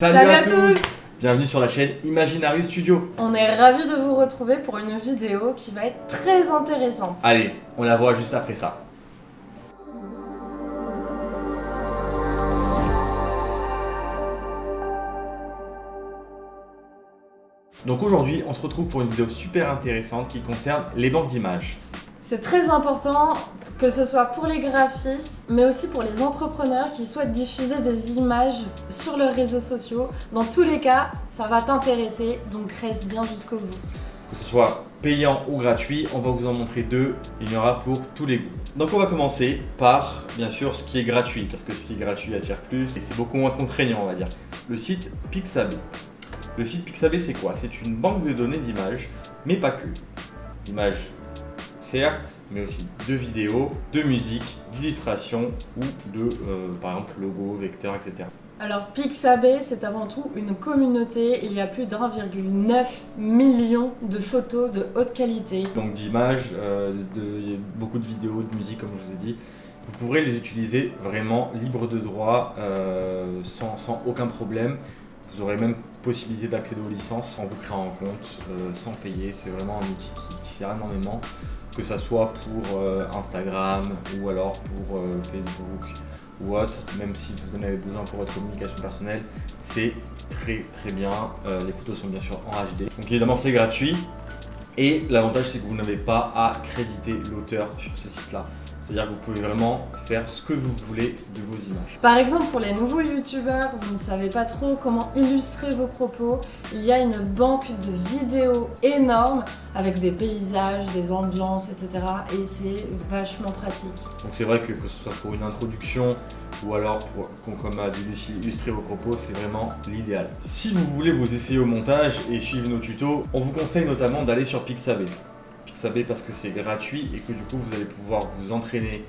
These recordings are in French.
Salut à tous. Bienvenue sur la chaîne Imaginarius Studio. On est ravis de vous retrouver pour une vidéo qui va être très intéressante. Allez, on la voit juste après ça. Donc aujourd'hui, on se retrouve pour une vidéo super intéressante qui concerne les banques d'images. C'est très important que ce soit pour les graphistes, mais aussi pour les entrepreneurs qui souhaitent diffuser des images sur leurs réseaux sociaux. Dans tous les cas, ça va t'intéresser, donc reste bien jusqu'au bout. Que ce soit payant ou gratuit, on va vous en montrer deux. Il y en aura pour tous les goûts. Donc on va commencer par, bien sûr, ce qui est gratuit, parce que ce qui est gratuit attire plus et c'est beaucoup moins contraignant, on va dire. Le site Pixabay. Le site Pixabay, c'est quoi? C'est une banque de données d'images, mais pas que. D'images, certes, mais aussi de vidéos, de musique, d'illustrations ou de, par exemple, logos, vecteurs, etc. Alors Pixabay, c'est avant tout une communauté. Il y a plus d'1,9 million de photos de haute qualité. Donc d'images, beaucoup de vidéos, de musique, comme je vous ai dit. Vous pourrez les utiliser vraiment libre de droit, sans aucun problème. Vous aurez même possibilité d'accéder aux licences en vous créant un compte sans payer. C'est vraiment un outil qui sert énormément, que ça soit pour Instagram ou alors pour Facebook ou autre, même si vous en avez besoin pour votre communication personnelle, c'est très bien. Les photos sont bien sûr en HD. Donc évidemment c'est gratuit et l'avantage c'est que vous n'avez pas à créditer l'auteur sur ce site-là. C'est-à-dire que vous pouvez vraiment faire ce que vous voulez de vos images. Par exemple, pour les nouveaux youtubeurs, vous ne savez pas trop comment illustrer vos propos, il y a une banque de vidéos énorme avec des paysages, des ambiances, etc. Et c'est vachement pratique. Donc c'est vrai que ce soit pour une introduction ou alors comme a dit Lucie, illustrer vos propos, c'est vraiment l'idéal. Si vous voulez vous essayer au montage et suivre nos tutos, on vous conseille notamment d'aller sur Pixabay. Pixabay parce que c'est gratuit et que du coup vous allez pouvoir vous entraîner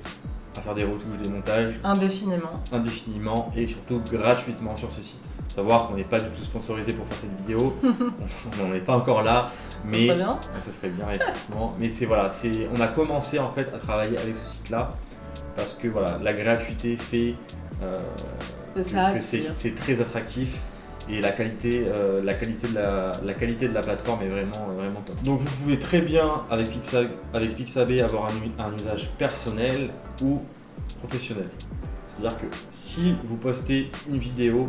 à faire des retouches, des montages indéfiniment et surtout gratuitement sur ce site. Faut savoir qu'on n'est pas du tout sponsorisé pour faire cette vidéo, on n'en est pas encore là, mais ça serait bien. Ça serait bien effectivement. Mais c'est voilà, on a commencé en fait à travailler avec ce site-là parce que voilà, la gratuité fait que c'est très attractif. Et la qualité de la plateforme est vraiment top. Donc vous pouvez très bien avec Pixabay avoir un usage personnel ou professionnel. C'est-à-dire que si vous postez une vidéo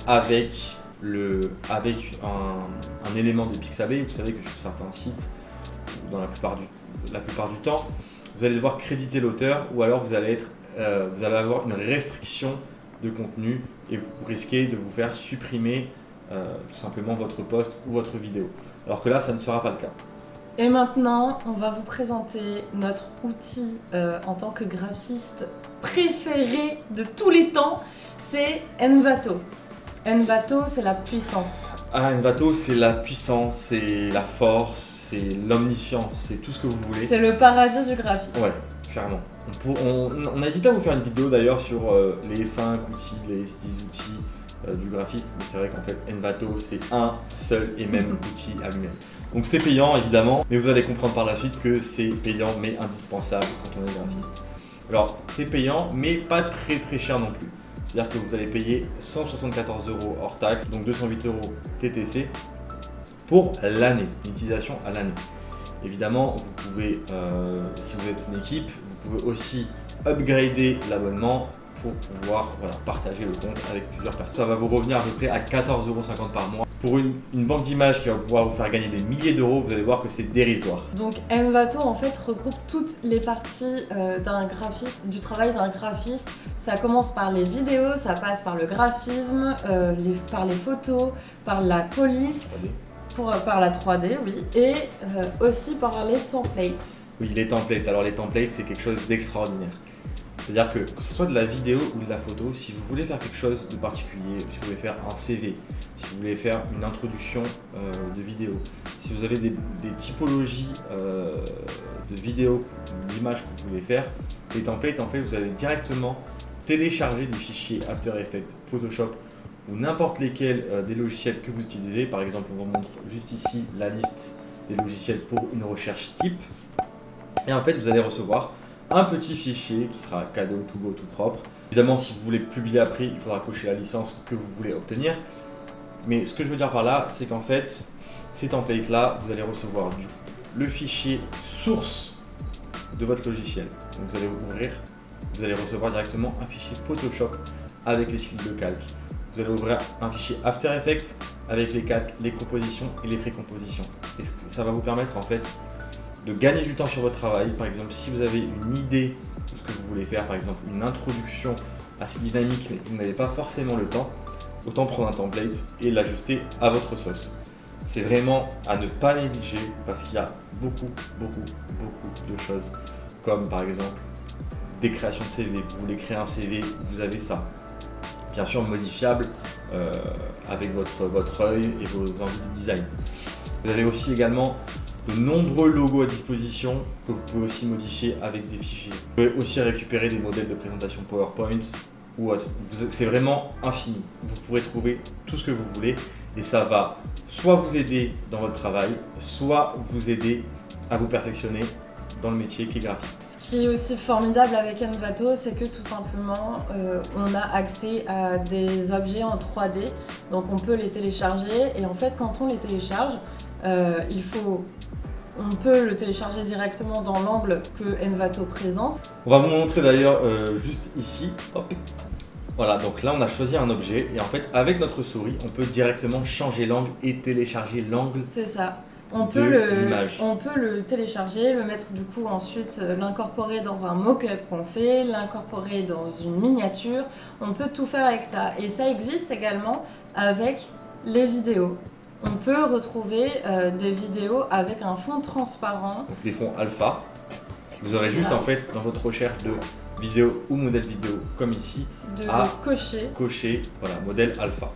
avec un élément de Pixabay, vous savez que sur certains sites, dans la plupart du temps, vous allez devoir créditer l'auteur ou alors vous allez avoir une restriction de contenu et vous risquez de vous faire supprimer tout simplement votre post ou votre vidéo. Alors que là, ça ne sera pas le cas. Et maintenant, on va vous présenter notre outil en tant que graphiste préféré de tous les temps, c'est Envato. Envato, c'est la puissance. Ah, Envato, c'est la puissance, c'est la force, c'est l'omniscience, c'est tout ce que vous voulez. C'est le paradis du graphiste. Ouais, clairement. On a hésité à vous faire une vidéo d'ailleurs sur les 5 outils, les 10 outils du graphiste, mais c'est vrai qu'en fait Envato c'est un seul et même outil à lui-même. Donc c'est payant évidemment, mais vous allez comprendre par la suite que c'est payant mais indispensable quand on est graphiste. Alors c'est payant mais pas très cher non plus. C'est-à-dire que vous allez payer 174 € hors taxe, donc 208 € TTC pour l'année, une utilisation à l'année. Évidemment, vous pouvez, si vous êtes une équipe, vous pouvez aussi upgrader l'abonnement pour pouvoir partager le compte avec plusieurs personnes. Ça va vous revenir à peu près à 14,50 € par mois. Pour une banque d'images qui va pouvoir vous faire gagner des milliers d'euros, vous allez voir que c'est dérisoire. Donc Envato en fait regroupe toutes les parties du travail d'un graphiste. Ça commence par les vidéos, ça passe par le graphisme, par les photos, par la police. Par la 3D, oui, et aussi par les templates. Oui, les templates. Alors les templates, c'est quelque chose d'extraordinaire. C'est-à-dire que ce soit de la vidéo ou de la photo, si vous voulez faire quelque chose de particulier, si vous voulez faire un CV, si vous voulez faire une introduction de vidéo, si vous avez des typologies de vidéos, d'images que vous voulez faire, les templates, en fait, vous allez directement télécharger des fichiers After Effects, Photoshop, ou n'importe lesquels des logiciels que vous utilisez. Par exemple, on vous montre juste ici la liste des logiciels pour une recherche type. Et en fait, vous allez recevoir un petit fichier qui sera cadeau, tout beau, tout propre. Évidemment, si vous voulez publier après, il faudra cocher la licence que vous voulez obtenir. Mais ce que je veux dire par là, c'est qu'en fait, ces templates-là, vous allez recevoir le fichier source de votre logiciel. Donc vous allez ouvrir, vous allez recevoir directement un fichier Photoshop avec les styles de calque. Vous allez ouvrir un fichier After Effects avec les calques, les compositions et les précompositions. Et ça va vous permettre en fait de gagner du temps sur votre travail. Par exemple, si vous avez une idée de ce que vous voulez faire, par exemple une introduction assez dynamique mais que vous n'avez pas forcément le temps, autant prendre un template et l'ajuster à votre sauce. C'est vraiment à ne pas négliger parce qu'il y a beaucoup de choses comme par exemple des créations de CV. Vous voulez créer un CV, vous avez ça. Bien sûr modifiable avec votre œil et vos envies de design. Vous avez aussi également de nombreux logos à disposition que vous pouvez aussi modifier avec des fichiers. Vous pouvez aussi récupérer des modèles de présentation PowerPoint ou autre. C'est vraiment infini. Vous pourrez trouver tout ce que vous voulez et ça va soit vous aider dans votre travail, soit vous aider à vous perfectionner dans le métier qui est graphiste. Ce qui est aussi formidable avec Envato, c'est que tout simplement, on a accès à des objets en 3D, donc on peut les télécharger et en fait quand on les télécharge, on peut le télécharger directement dans l'angle que Envato présente. On va vous montrer d'ailleurs juste ici. Hop. Voilà, donc là on a choisi un objet et en fait avec notre souris, on peut directement changer l'angle et télécharger l'angle. C'est ça. On peut le télécharger, le mettre du coup ensuite, l'incorporer dans un mock-up qu'on fait, l'incorporer dans une miniature. On peut tout faire avec ça. Et ça existe également avec les vidéos. On peut retrouver des vidéos avec un fond transparent. Donc les fonds alpha. Vous aurez juste en fait dans votre recherche de vidéo ou modèle vidéo comme ici à cocher voilà, modèle alpha.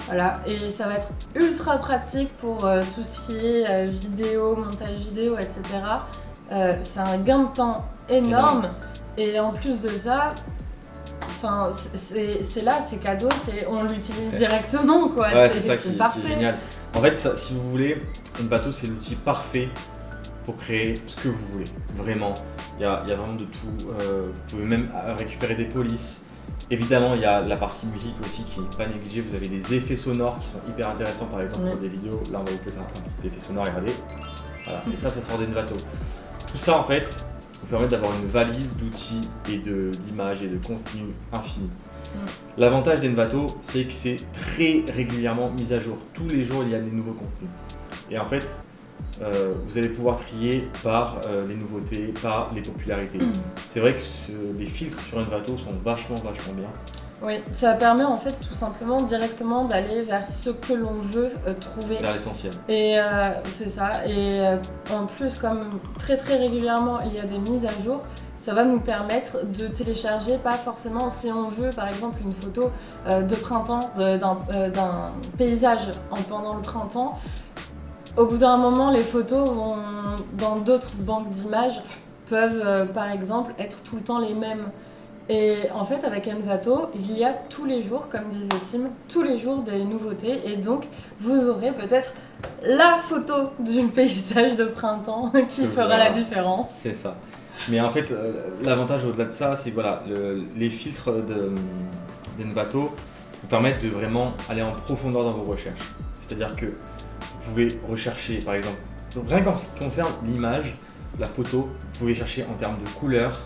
Voilà, et ça va être ultra pratique pour tout ce qui est vidéo, montage vidéo, etc. C'est un gain de temps énorme. Et en plus de ça, c'est là, c'est cadeau, on l'utilise directement, quoi. Ouais, c'est ça qui parfait. Qui est génial. En fait, ça, si vous voulez, Envato c'est l'outil parfait pour créer ce que vous voulez. Vraiment, il y a vraiment de tout. Vous pouvez même récupérer des polices. Évidemment, il y a la partie musique aussi qui n'est pas négligée. Vous avez des effets sonores qui sont hyper intéressants, par exemple pour des vidéos. Là, on va vous faire un petit effet sonore, regardez. Voilà. Et ça sort d'Envato. Tout ça, en fait, vous permet d'avoir une valise d'outils et d'images et de contenu infini. L'avantage d'Envato, c'est que c'est très régulièrement mis à jour. Tous les jours, il y a des nouveaux contenus. Et en fait, vous allez pouvoir trier par les nouveautés, par les popularités. C'est vrai que les filtres sur Envato sont vachement bien. Oui, ça permet en fait tout simplement directement d'aller vers ce que l'on veut trouver. Vers l'essentiel. Et c'est ça. Et en plus, comme très régulièrement il y a des mises à jour, ça va nous permettre de télécharger, pas forcément si on veut par exemple une photo de printemps, d'un paysage pendant le printemps. Au bout d'un moment, les photos vont dans d'autres banques d'images peuvent par exemple être tout le temps les mêmes. Et en fait, avec Envato, il y a tous les jours, comme disait Tim, tous les jours des nouveautés. Et donc, vous aurez peut-être la photo du paysage de printemps qui fera la différence. C'est ça. Mais en fait, l'avantage au-delà de ça, c'est que voilà, les filtres d'Envato vous permettent de vraiment aller en profondeur dans vos recherches. C'est-à-dire que vous pouvez rechercher, par exemple, rien qu'en ce qui concerne l'image, la photo, vous pouvez chercher en termes de couleur,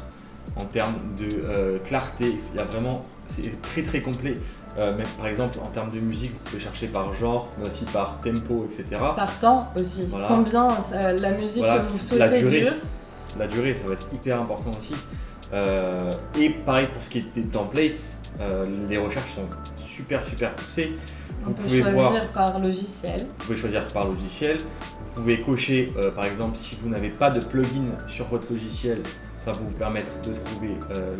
en termes de clarté. Il y a vraiment, c'est très complet. Même par exemple en termes de musique, vous pouvez chercher par genre, mais aussi par tempo, etc. Par temps aussi. Voilà. Combien la musique que vous souhaitez dure. La durée, ça va être hyper important aussi. Et pareil pour ce qui est des templates, les recherches sont super poussées. Vous pouvez choisir par logiciel. Vous pouvez choisir par logiciel. Vous pouvez cocher, par exemple, si vous n'avez pas de plugin sur votre logiciel, ça va vous permettre de trouver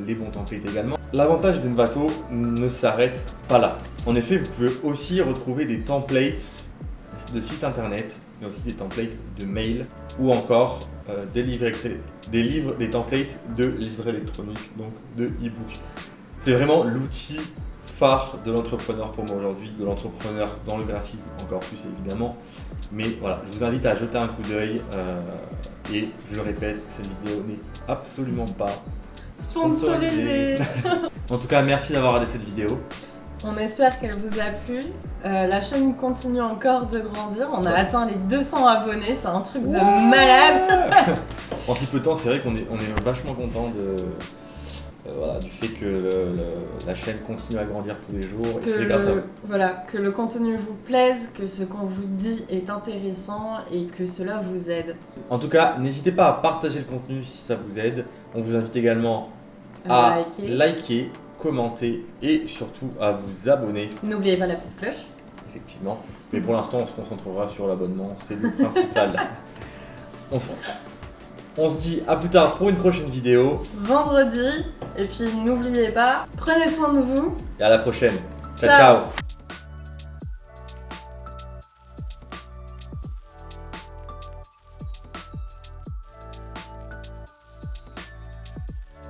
les bons templates également. L'avantage d'Envato ne s'arrête pas là. En effet, vous pouvez aussi retrouver des templates de sites internet, mais aussi des templates de mail ou encore des templates de livres électroniques, donc de e-book. C'est vraiment l'outil phare de l'entrepreneur pour moi aujourd'hui, de l'entrepreneur dans le graphisme encore plus évidemment. Mais voilà, je vous invite à jeter un coup d'œil et je le répète, cette vidéo n'est absolument pas sponsorisée. En tout cas, merci d'avoir regardé cette vidéo. On espère qu'elle vous a plu. La chaîne continue encore de grandir. On a atteint les 200 abonnés, c'est un truc de malade. En si peu de temps, c'est vrai qu'on est vachement content du fait que la chaîne continue à grandir tous les jours. Et c'est grâce à vous. Voilà, que le contenu vous plaise, que ce qu'on vous dit est intéressant et que cela vous aide. En tout cas, n'hésitez pas à partager le contenu si ça vous aide. On vous invite également à liker, commenter et surtout à vous abonner. N'oubliez pas la petite cloche. Effectivement. Mais pour l'instant, on se concentrera sur l'abonnement. C'est le principal. On se dit à plus tard pour une prochaine vidéo. Vendredi. Et puis n'oubliez pas, prenez soin de vous. Et à la prochaine. Ciao, Ciao. ciao.